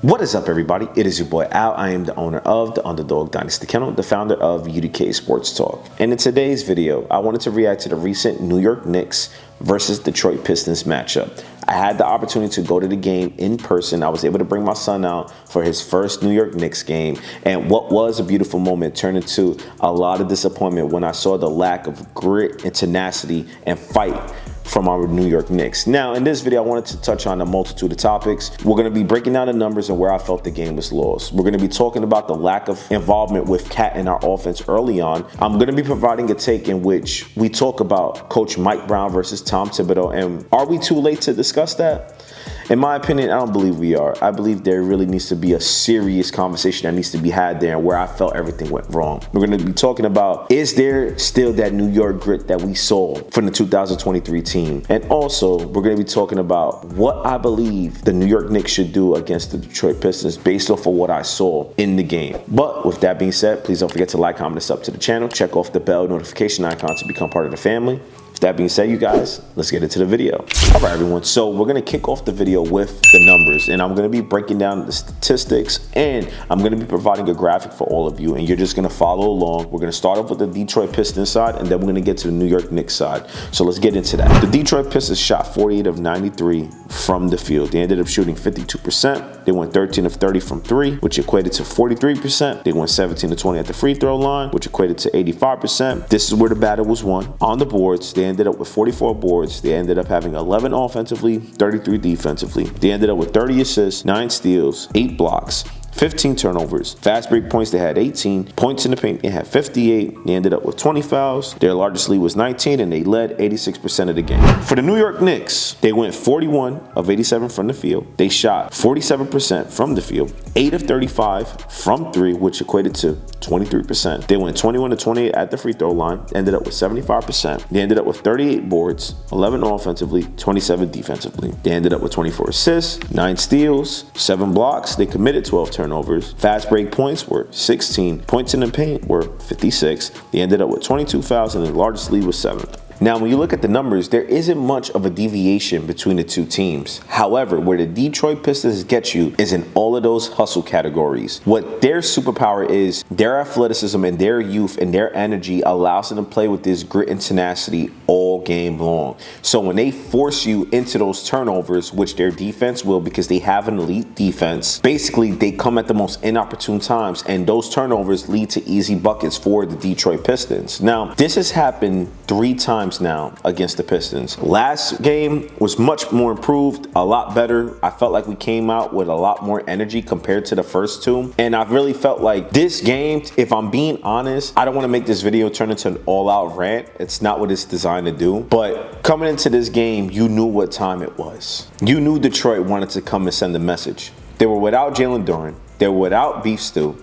What is up, everybody? It is your boy Al. I am the owner of the Underdog Dynasty Kennel, the founder of UDK Sports Talk. And in today's video, I wanted to react to the recent New York Knicks versus Detroit Pistons matchup. I had the opportunity to go to the game in person. I was able to bring my son out for his first New York Knicks game. And what was a beautiful moment turned into a lot of disappointment when I saw the lack of grit and tenacity and fight from our New York Knicks. Now, in this video, I wanted to touch on a multitude of topics. We're going to be breaking down the numbers and where I felt the game was lost. We're going to be talking about the lack of involvement with Cade in our offense early on. I'm going to be providing a take in which we talk about Coach Mike Brown versus Tom Thibodeau, and are we too late to discuss that? In my opinion, I don't believe we are. I believe there really needs to be a serious conversation that needs to be had there, and where I felt everything went wrong. We're going to be talking about, is there still that New York grit that we saw from the 2023 team? And also, we're going to be talking about what I believe the New York Knicks should do against the Detroit Pistons based off of what I saw in the game. But with that being said, please don't forget to like, comment, and sub to the channel. Check off the bell notification icon to become part of the family. That being said, you guys, let's get into the video. All right, everyone. So we're going to kick off the video with the numbers, and I'm going to be breaking down the statistics, and I'm going to be providing a graphic for all of you, and you're just going to follow along. We're going to start off with the Detroit Pistons side, and then we're going to get to the New York Knicks side. So let's get into that. The Detroit Pistons shot 48 of 93 from the field. They ended up shooting 52%. They went 13 of 30 from three, which equated to 43%. They went 17 of 20 at the free throw line, which equated to 85%. This is where the battle was won. On the boards, they ended up with 44 boards. They ended up having 11 offensively, 33 defensively. They ended up with 30 assists, 9 steals, 8 blocks, 15 turnovers. Fast break points, they had 18. Points in the paint, they had 58. They ended up with 20 fouls. Their largest lead was 19, and they led 86% of the game. For the New York Knicks, they went 41 of 87 from the field. They shot 47% from the field, 8 of 35 from three, which equated to 23%. They went 21 to 28 at the free throw line, ended up with 75%. They ended up with 38 boards, 11 offensively, 27 defensively. They ended up with 24 assists, 9 steals, 7 blocks. They committed 12 turnovers. Fast break points were 16. Points in the paint were 56. They ended up with 22 fouls, and the largest lead was 7. Now, when you look at the numbers, there isn't much of a deviation between the two teams. However, where the Detroit Pistons get you is in all of those hustle categories. What their superpower is, their athleticism and their youth and their energy allows them to play with this grit and tenacity all game long. So when they force you into those turnovers, which their defense will because they have an elite defense, basically they come at the most inopportune times, and those turnovers lead to easy buckets for the Detroit Pistons. Now, this has happened 3 times now against the Pistons. Last game was much more improved, a lot better. I felt like we came out with a lot more energy compared to the first 2. And I really felt like this game, if I'm being honest, I don't want to make this video turn into an all-out rant. It's not what it's designed to do. But coming into this game, you knew what time it was. You knew Detroit wanted to come and send a message. They were without Jalen Duren. They were without Beef Stew.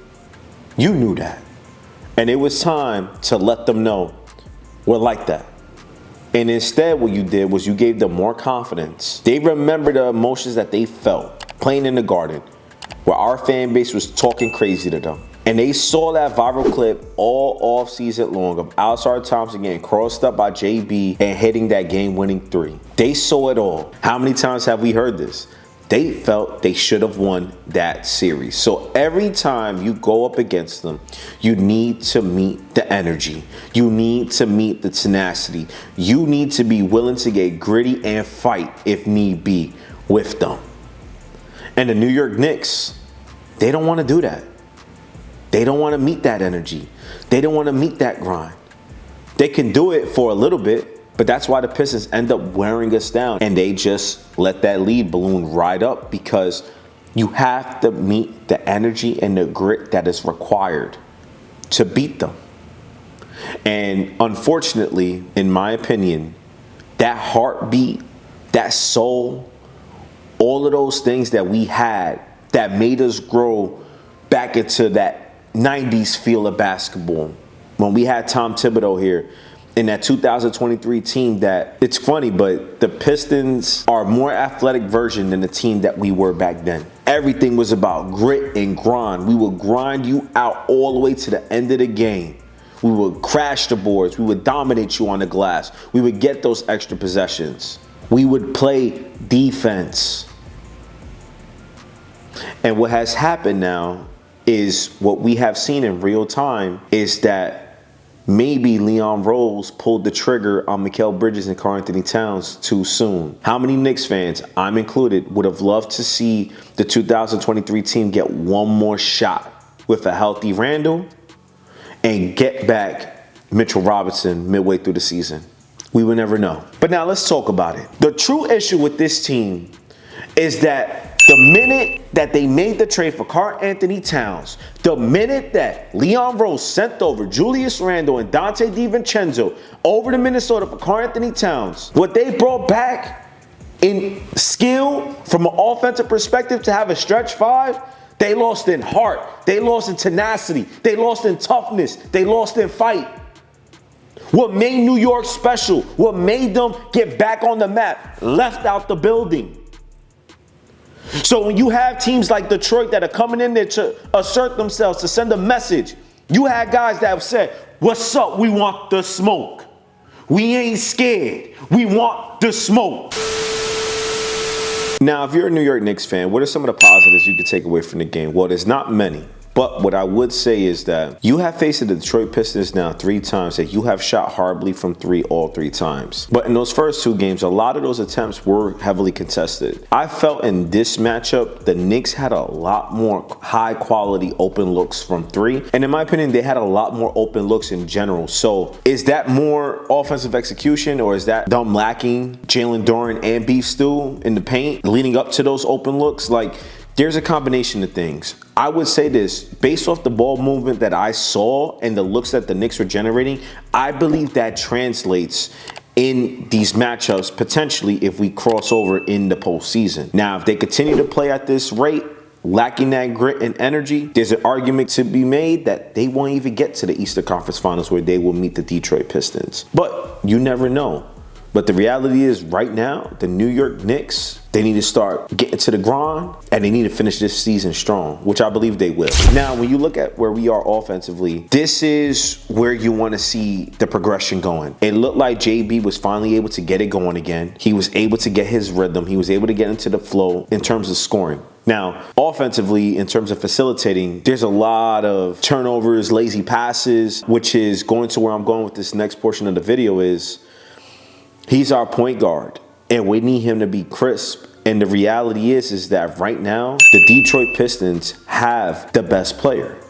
You knew that. And it was time to let them know we're like that. And instead, what you did was you gave them more confidence. They remember the emotions that they felt playing in the Garden, where our fan base was talking crazy to them. And they saw that viral clip all off season long of Alstar Thompson getting crossed up by JB and hitting that game-winning 3. They saw it all. How many times have we heard this? They felt they should have won that series. So every time you go up against them, you need to meet the energy. You need to meet the tenacity. You need to be willing to get gritty and fight if need be with them. And the New York Knicks, they don't want to do that. They don't want to meet that energy. They don't want to meet that grind. They can do it for a little bit, but that's why the Pistons end up wearing us down, and they just let that lead balloon ride up, because you have to meet the energy and the grit that is required to beat them. And unfortunately, in my opinion, that heartbeat, that soul, all of those things that we had that made us grow back into that 90s feel of basketball, when we had Tom Thibodeau here, in that 2023 team, that it's funny, but the Pistons are a more athletic version than the team that we were back then. Everything was about grit and grind. We would grind you out all the way to the end of the game. We would crash the boards. We would dominate you on the glass. We would get those extra possessions. We would play defense. And what has happened now is what we have seen in real time is that maybe Leon Rose pulled the trigger on Mikal Bridges and Karl-Anthony Towns too soon. How many Knicks fans, I'm included, would have loved to see the 2023 team get one more shot with a healthy Randall and get back Mitchell Robinson midway through the season? We will never know. But now let's talk about it. The true issue with this team is that the minute that they made the trade for Karl-Anthony Towns, the minute that Leon Rose sent over Julius Randle and Dante DiVincenzo over to Minnesota for Karl-Anthony Towns, what they brought back in skill from an offensive perspective to have a stretch five, they lost in heart, they lost in tenacity, they lost in toughness, they lost in fight. What made New York special, what made them get back on the map, left out the building. So when you have teams like Detroit that are coming in there to assert themselves, to send a message, you had guys that have said, what's up? We want the smoke. We ain't scared. We want the smoke. Now, if you're a New York Knicks fan, what are some of the positives you could take away from the game? Well, there's not many. But what I would say is that you have faced the Detroit Pistons now 3 times, that you have shot horribly from 3 all 3 times. But in those first 2 games, a lot of those attempts were heavily contested. I felt in this matchup, the Knicks had a lot more high quality open looks from 3. And in my opinion, they had a lot more open looks in general. So is that more offensive execution, or is that them lacking Jalen Duren and Beef Stew in the paint leading up to those open looks? Like, there's a combination of things. I would say this, based off the ball movement that I saw and the looks that the Knicks were generating, I believe that translates in these matchups potentially if we cross over in the postseason. Now, if they continue to play at this rate, lacking that grit and energy, there's an argument to be made that they won't even get to the Eastern Conference Finals where they will meet the Detroit Pistons. But you never know. But the reality is right now, the New York Knicks, they need to start getting to the grind and they need to finish this season strong, which I believe they will. Now, when you look at where we are offensively, this is where you want to see the progression going. It looked like JB was finally able to get it going again. He was able to get his rhythm. He was able to get into the flow in terms of scoring. Now, offensively, in terms of facilitating, there's a lot of turnovers, lazy passes, which is going to where I'm going with this next portion of the video is, he's our point guard, and we need him to be crisp. And the reality is that right now, the Detroit Pistons have the best player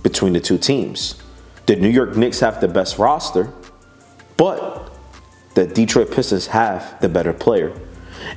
between the 2 teams. The New York Knicks have the best roster, but the Detroit Pistons have the better player.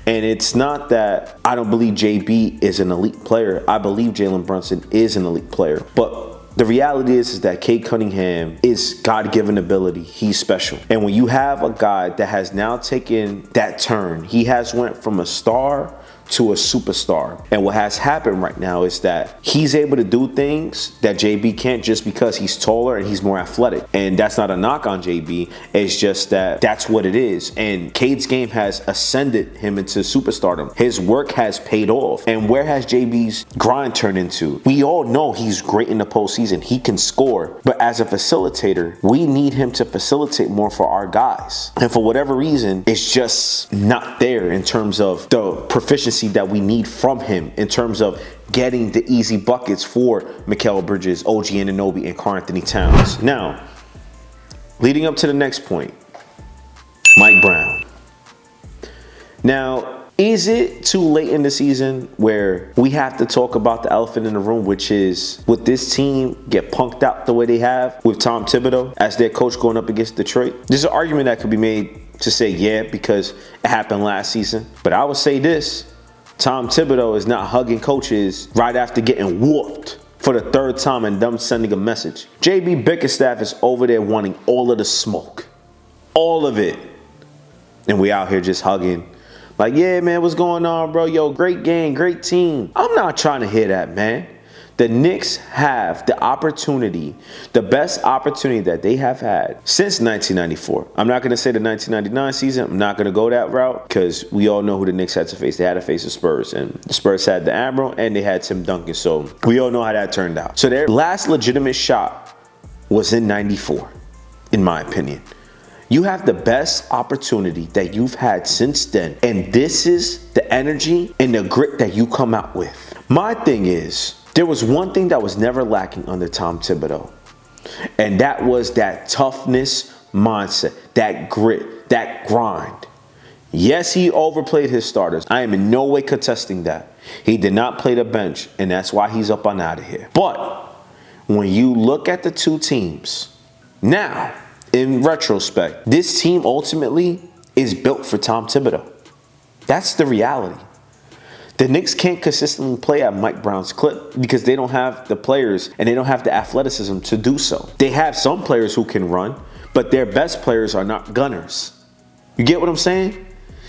And it's not that I don't believe JB is an elite player. I believe Jalen Brunson is an elite player. But the reality is that Cade Cunningham is God-given ability. He's special. And when you have a guy that has now taken that turn, he has went from a star to a superstar. And what has happened right now is that he's able to do things that JB can't just because he's taller and he's more athletic. And that's not a knock on JB. It's just that that's what it is. And Cade's game has ascended him into superstardom. His work has paid off. And where has JB's grind turned into? We all know he's great in the postseason. He can score. But as a facilitator, we need him to facilitate more for our guys. And for whatever reason, it's just not there in terms of the proficiency that we need from him in terms of getting the easy buckets for Mikal Bridges, OG Anunoby, and Karl-Anthony Towns. Now, leading up to the next point, Mike Brown. Now, is it too late in the season where we have to talk about the elephant in the room, which is, would this team get punked out the way they have with Tom Thibodeau as their coach going up against Detroit? There's an argument that could be made to say, yeah, because it happened last season. But I would say this, Tom Thibodeau is not hugging coaches right after getting whooped for the 3rd time and them sending a message. JB Bickerstaff is over there wanting all of the smoke. All of it. And we out here just hugging. Like, yeah, man, what's going on, bro? Yo, great game, great team. I'm not trying to hear that, man. The Knicks have the opportunity, the best opportunity that they have had since 1994. I'm not going to say the 1999 season. I'm not going to go that route because we all know who the Knicks had to face. They had to face the Spurs, and the Spurs had the Admiral, and they had Tim Duncan. So we all know how that turned out. So their last legitimate shot was in 94, in my opinion. You have the best opportunity that you've had since then, and this is the energy and the grit that you come out with. My thing is, there was one thing that was never lacking under Tom Thibodeau, and that was that toughness mindset, that grit, that grind. Yes, he overplayed his starters. I am in no way contesting that. He did not play the bench, and that's why he's up and out of here. But when you look at the two teams, now, in retrospect, this team ultimately is built for Tom Thibodeau. That's the reality. The Knicks can't consistently play at Mike Brown's clip because they don't have the players and they don't have the athleticism to do so. They have some players who can run, but their best players are not gunners. You get what I'm saying?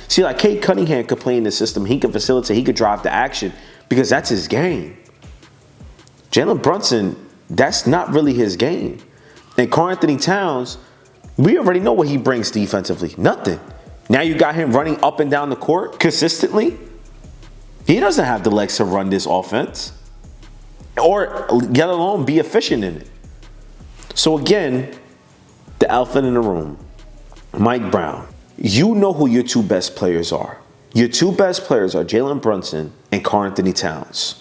See, like Cade Cunningham could play in the system. He could facilitate. He could drive the action because that's his game. Jalen Brunson, that's not really his game. And Karl Anthony Towns, we already know what he brings defensively. Nothing. Now you got him running up and down the court consistently. He doesn't have the legs to run this offense or let alone be efficient in it. So again, the elephant in the room, Mike Brown. You know who your two best players are. Your two best players are Jalen Brunson and Karl Anthony Towns.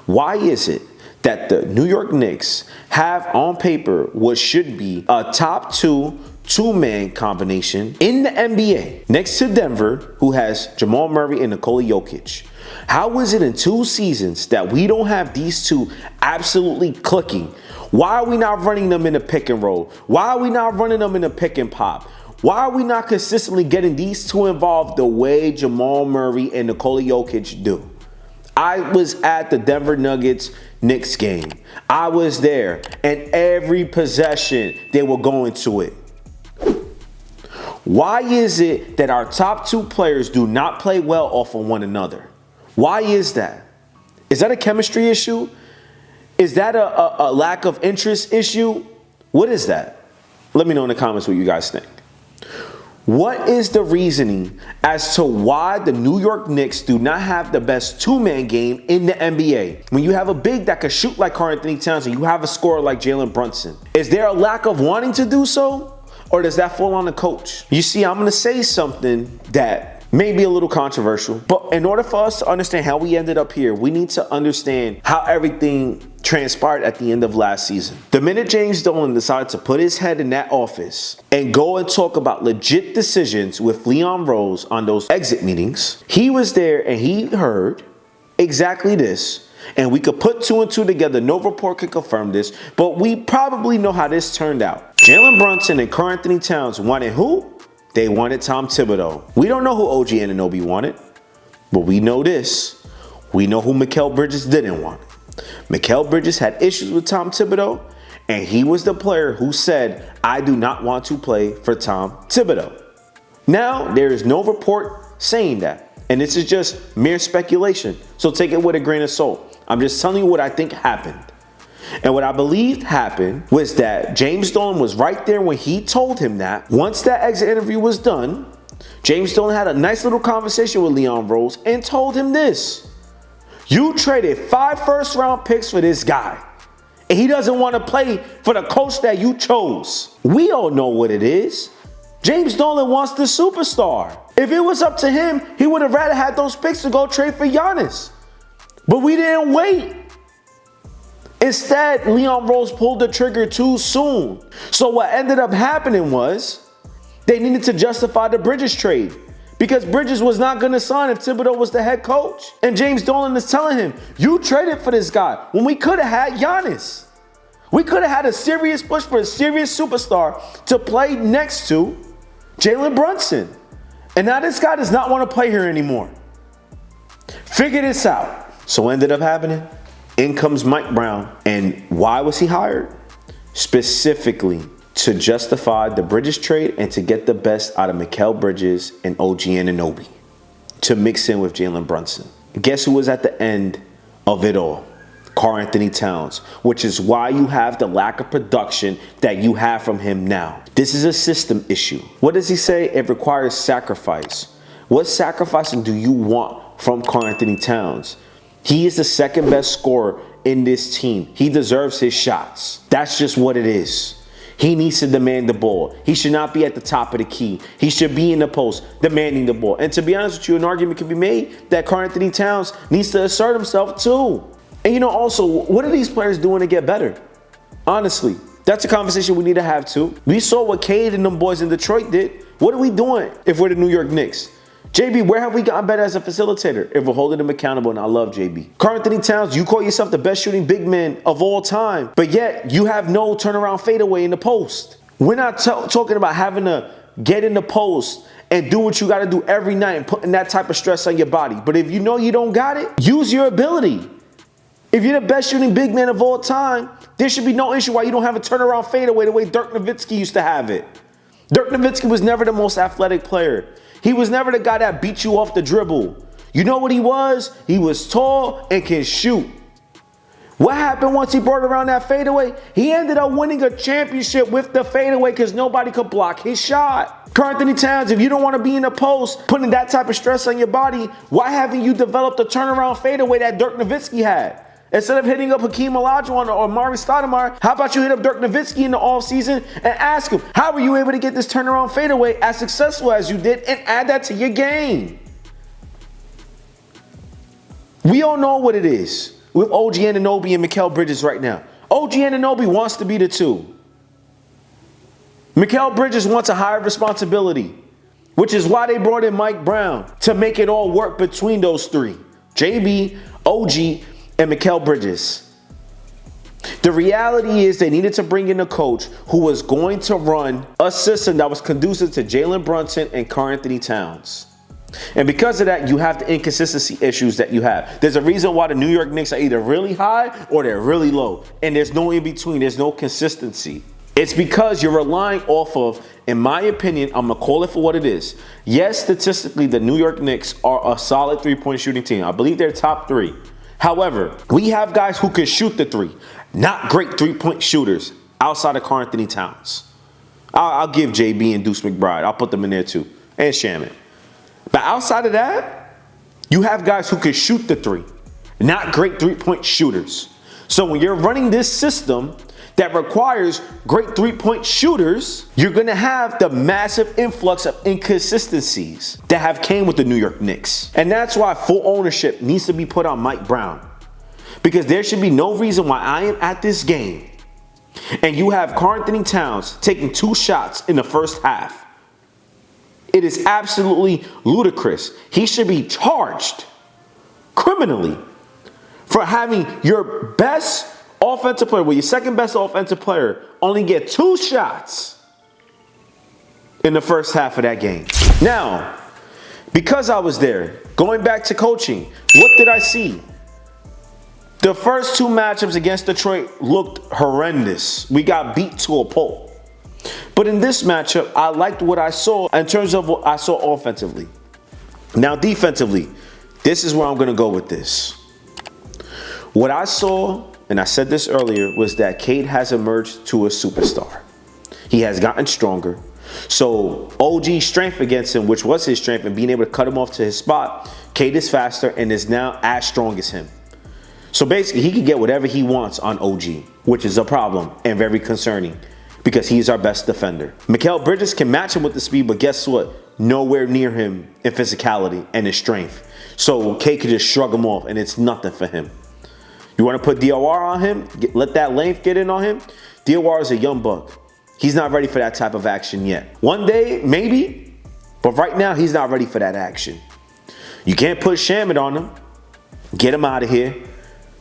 Why is it that the New York Knicks have on paper what should be a top two-man combination in the NBA next to Denver, who has Jamal Murray and Nikola Jokic? How is it in 2 seasons that we don't have these two absolutely clicking? Why are we not running them in the pick and roll? Why are we not running them in the pick and pop? Why are we not consistently getting these two involved the way Jamal Murray and Nikola Jokic do? I was at the Denver Nuggets Knicks game. I was there, and every possession they were going to it. Why is it that our top 2 players do not play well off of one another? Why is that? Is that a chemistry issue? Is that a lack of interest issue? What is that? Let me know in the comments what you guys think. What is the reasoning as to why the New York Knicks do not have the best two-man game in the NBA? When you have a big that can shoot like Karl Anthony Towns and you have a scorer like Jalen Brunson, is there a lack of wanting to do so? Or does that fall on the coach? You see, I'm going to say something that may be a little controversial, but in order for us to understand how we ended up here, we need to understand how everything transpired at the end of last season. The minute James Dolan decided to put his head in that office and go and talk about legit decisions with Leon Rose on those exit meetings, he was there and he heard exactly this. And we could put 2 and 2 together. No report can confirm this, but we probably know how this turned out. Jalen Brunson and Karl Anthony Towns wanted who? They wanted Tom Thibodeau. We don't know who OG Anunoby wanted, but we know this. We know who Mikal Bridges didn't want. Mikal Bridges had issues with Tom Thibodeau, and he was the player who said, I do not want to play for Tom Thibodeau. Now, there is no report saying that, and this is just mere speculation, so take it with a grain of salt. I'm just telling you what I think happened. And what I believed happened was that James Dolan was right there when he told him that. Once that exit interview was done, James Dolan had a nice little conversation with Leon Rose and told him this. You traded 5 first-round picks for this guy, and he doesn't want to play for the coach that you chose. We all know what it is. James Dolan wants the superstar. If it was up to him, he would have rather had those picks to go trade for Giannis. But we didn't wait. Instead, Leon Rose pulled the trigger too soon. So what ended up happening was they needed to justify the Bridges trade because Bridges was not going to sign if Thibodeau was the head coach. And James Dolan is telling him, you traded for this guy when we could have had Giannis. We could have had a serious push for a serious superstar to play next to Jalen Brunson. And now this guy does not want to play here anymore. Figure this out. So what ended up happening? In comes Mike Brown. And why was he hired? Specifically to justify the Bridges trade and to get the best out of Mikal Bridges and OG Anunoby to mix in with Jalen Brunson. Guess who was at the end of it all? Karl Anthony Towns, which is why you have the lack of production that you have from him now. This is a system issue. What does he say? It requires sacrifice. What sacrificing do you want from Karl Anthony Towns? He is the second best scorer in this team. He deserves his shots. That's just what it is. He needs to demand the ball. He should not be at the top of the key. He should be in the post demanding the ball. And to be honest with you, an argument can be made that Karl-Anthony Towns needs to assert himself too. And also, what are these players doing to get better? Honestly, that's a conversation we need to have too. We saw what Cade and them boys in Detroit did. What are we doing if we're the New York Knicks? JB, where have we gotten better as a facilitator if we're holding him accountable? And I love JB. Karl-Anthony Towns, you call yourself the best shooting big man of all time, but yet you have no turnaround fadeaway in the post. We're not talking about having to get in the post and do what you got to do every night and putting that type of stress on your body. But if you know you don't got it, use your ability. If you're the best shooting big man of all time, there should be no issue why you don't have a turnaround fadeaway the way Dirk Nowitzki used to have it. Dirk Nowitzki was never the most athletic player. He was never the guy that beat you off the dribble. You know what he was? He was tall and can shoot. What happened once he brought around that fadeaway? He ended up winning a championship with the fadeaway because nobody could block his shot. Karl-Anthony Towns, if you don't want to be in the post, putting that type of stress on your body, why haven't you developed the turnaround fadeaway that Dirk Nowitzki had? Instead of hitting up Hakeem Olajuwon or Mari Stoudemire, how about you hit up Dirk Nowitzki in the offseason and ask him, how were you able to get this turnaround fadeaway as successful as you did, and add that to your game? We all know what it is with OG Anunoby and Mikal Bridges right now. OG Anunoby wants to be the two. Mikal Bridges wants a higher responsibility, which is why they brought in Mike Brown to make it all work between those three. JB, OG, and Mikal Bridges. The reality is they needed to bring in a coach who was going to run a system that was conducive to Jalen Brunson and Karl-Anthony Towns. And because of that, you have the inconsistency issues that you have. There's a reason why the New York Knicks are either really high or they're really low. And there's no in between. There's no consistency. It's because you're relying off of, in my opinion, I'm going to call it for what it is. Yes, statistically, the New York Knicks are a solid three-point shooting team. I believe they're top three. However, we have guys who can shoot the three. Not great three-point shooters outside of Karl-Anthony Towns. I'll give JB and Deuce McBride. I'll put them in there too. And Shaman. But outside of that, you have guys who can shoot the three. Not great three-point shooters. So when you're running this system that requires great three-point shooters, you're going to have the massive influx of inconsistencies that have came with the New York Knicks. And that's why full ownership needs to be put on Mike Brown. Because there should be no reason why I am at this game and you have Karl-Anthony Towns taking 2 shots in the first half. It is absolutely ludicrous. He should be charged criminally for having your best offensive player, your second best offensive player, only get 2 shots in the first half of that game. Now, because I was there, going back to coaching, what did I see? The first 2 matchups against Detroit looked horrendous. We got beat to a pulp. But in this matchup, I liked what I saw in terms of what I saw offensively. Now, defensively, this is where I'm going to go with this. What I saw, and I said this earlier, was that Cade has emerged to a superstar. He has gotten stronger. So OG's strength against him, which was his strength, and being able to cut him off to his spot, Cade is faster and is now as strong as him. So basically, he can get whatever he wants on OG, which is a problem and very concerning because he's our best defender. Mikal Bridges can match him with the speed, but guess what? Nowhere near him in physicality and his strength. So Cade could just shrug him off, and it's nothing for him. You want to put DOR on him? Let that length get in on him? DOR is a young buck. He's not ready for that type of action yet. One day, maybe, but right now, he's not ready for that action. You can't put Shaman on him. Get him out of here.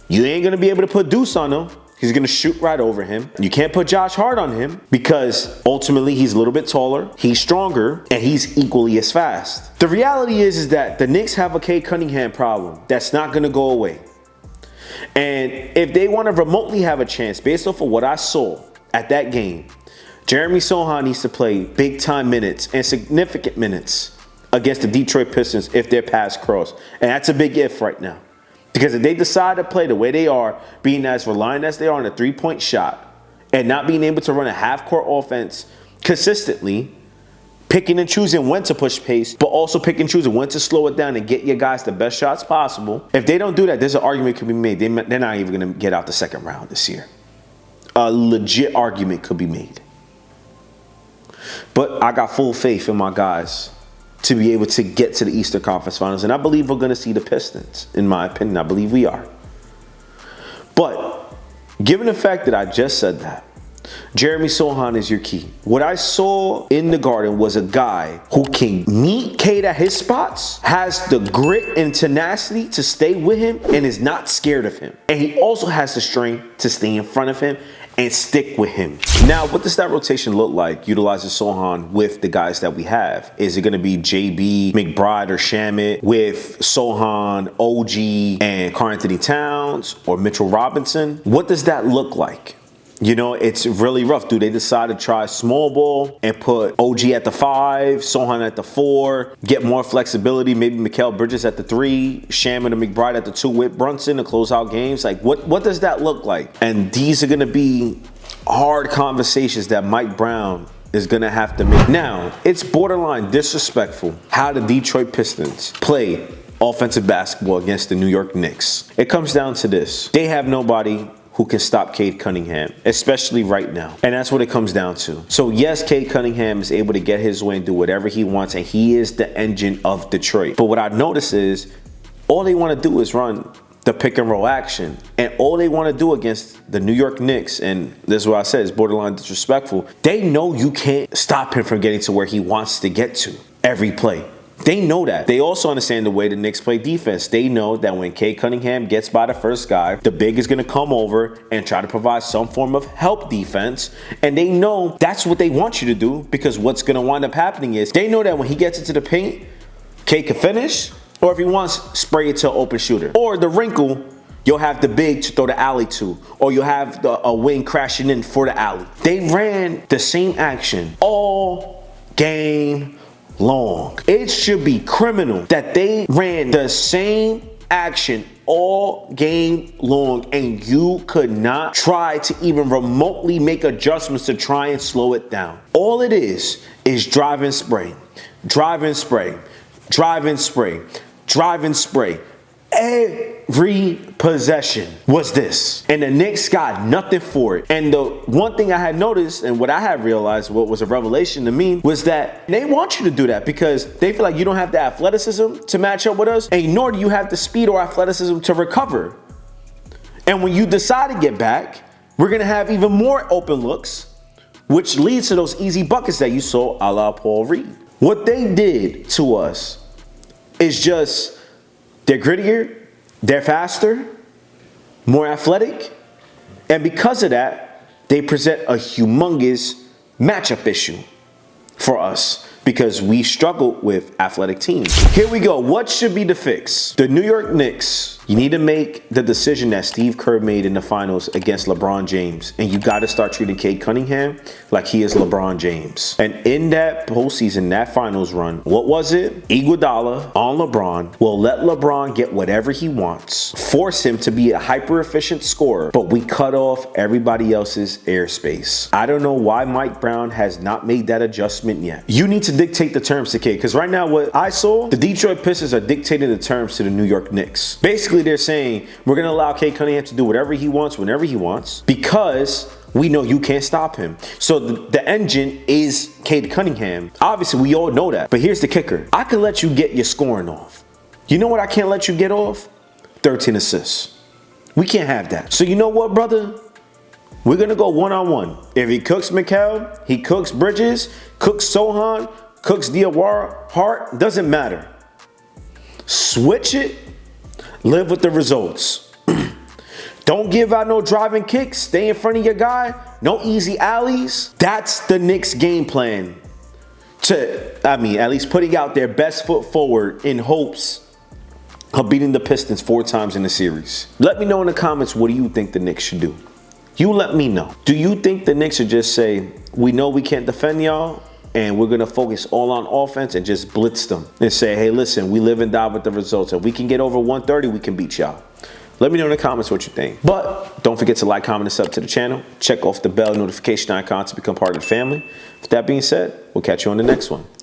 You ain't going to be able to put Deuce on him. He's going to shoot right over him. You can't put Josh Hart on him because ultimately he's a little bit taller, he's stronger, and he's equally as fast. The reality is that the Knicks have a Cade Cunningham problem that's not going to go away. And if they want to remotely have a chance, based off of what I saw at that game, Jeremy Sohan needs to play big-time minutes and significant minutes against the Detroit Pistons if their paths cross. And that's a big if right now. Because if they decide to play the way they are, being as reliant as they are on a three-point shot, and not being able to run a half-court offense consistently, picking and choosing when to push pace, but also picking and choosing when to slow it down and get your guys the best shots possible. If they don't do that, there's an argument could be made. They're not even going to get out the second round this year. A legit argument could be made. But I got full faith in my guys to be able to get to the Eastern Conference Finals. And I believe we're going to see the Pistons, in my opinion. I believe we are. But given the fact that I just said that, Jeremy Sochan is your key. What I saw in the Garden was a guy who can meet Cade at his spots, has the grit and tenacity to stay with him, and is not scared of him. And he also has the strength to stay in front of him and stick with him. Now, what does that rotation look like utilizing Sochan with the guys that we have? Is it going to be JB, McBride, or Shamet with Sochan, OG, and Karl-Anthony Towns, or Mitchell Robinson? What does that look like? You know, it's really rough. Do they decide to try small ball and put OG at the 5, Sochan at the 4, get more flexibility, maybe Mikal Bridges at the 3, Shamet and McBride at the 2 with Brunson to close out games? Like, what does that look like? And these are going to be hard conversations that Mike Brown is going to have to make. Now, it's borderline disrespectful how the Detroit Pistons play offensive basketball against the New York Knicks. It comes down to this. They have nobody who can stop Cade Cunningham, especially right now. And that's what it comes down to. So yes, Cade Cunningham is able to get his way and do whatever he wants, and he is the engine of Detroit. But what I notice is all they want to do is run the pick and roll action. And all they want to do against the New York Knicks, and this is what I said, is borderline disrespectful. They know you can't stop him from getting to where he wants to get to every play. They know that. They also understand the way the Knicks play defense. They know that when Cade Cunningham gets by the first guy, the big is going to come over and try to provide some form of help defense. And they know that's what they want you to do, because what's going to wind up happening is they know that when he gets into the paint, Cade can finish, or if he wants, spray it to an open shooter. Or the wrinkle, you'll have the big to throw the alley to, or you'll have a wing crashing in for the alley. They ran the same action all game long. It should be criminal that they ran the same action all game long and you could not try to even remotely make adjustments to try and slow it down. All it is drive and spray, drive and spray, drive and spray, drive and spray. Every possession was this. And the Knicks got nothing for it. And the one thing I had noticed, and what I had realized, what was a revelation to me, was that they want you to do that because they feel like you don't have the athleticism to match up with us, and nor do you have the speed or athleticism to recover. And when you decide to get back, we're going to have even more open looks, which leads to those easy buckets that you saw a la Paul Reed. What they did to us is just, they're grittier, they're faster, more athletic, and because of that, they present a humongous matchup issue for us because we struggle with athletic teams. Here we go. What should be the fix? The New York Knicks, you need to make the decision that Steve Kerr made in the finals against LeBron James, and you got to start treating Cade Cunningham like he is LeBron James. And in that postseason, that finals run, what was it? Iguodala on LeBron will let LeBron get whatever he wants, force him to be a hyper-efficient scorer, but we cut off everybody else's airspace. I don't know why Mike Brown has not made that adjustment yet. You need to dictate the terms to Cade, because right now what I saw, the Detroit Pistons are dictating the terms to the New York Knicks. Basically, they're saying we're going to allow Cade Cunningham to do whatever he wants, whenever he wants, because we know you can't stop him. So the engine is Cade Cunningham. Obviously, we all know that. But here's the kicker. I can let you get your scoring off. You know what I can't let you get off? 13 assists. We can't have that. So you know what, brother? We're going to go one-on-one. If he cooks Mikal, he cooks Bridges, cooks Sochan, cooks Diawara, Hart, doesn't matter. Switch it. Live with the results. Don't give out no driving kicks. Stay in front of your guy. No easy alleys. That's the Knicks' game plan. At least putting out their best foot forward in hopes of beating the Pistons 4 times in the series. Let me know in the comments, what do you think the Knicks should do? You let me know. Do you think the Knicks should just say, we know we can't defend y'all, and we're going to focus all on offense and just blitz them and say, hey, listen, we live and die with the results. If we can get over 130, we can beat y'all. Let me know in the comments what you think. But don't forget to like, comment, and sub to the channel. Check off the bell notification icon to become part of the family. With that being said, we'll catch you on the next one.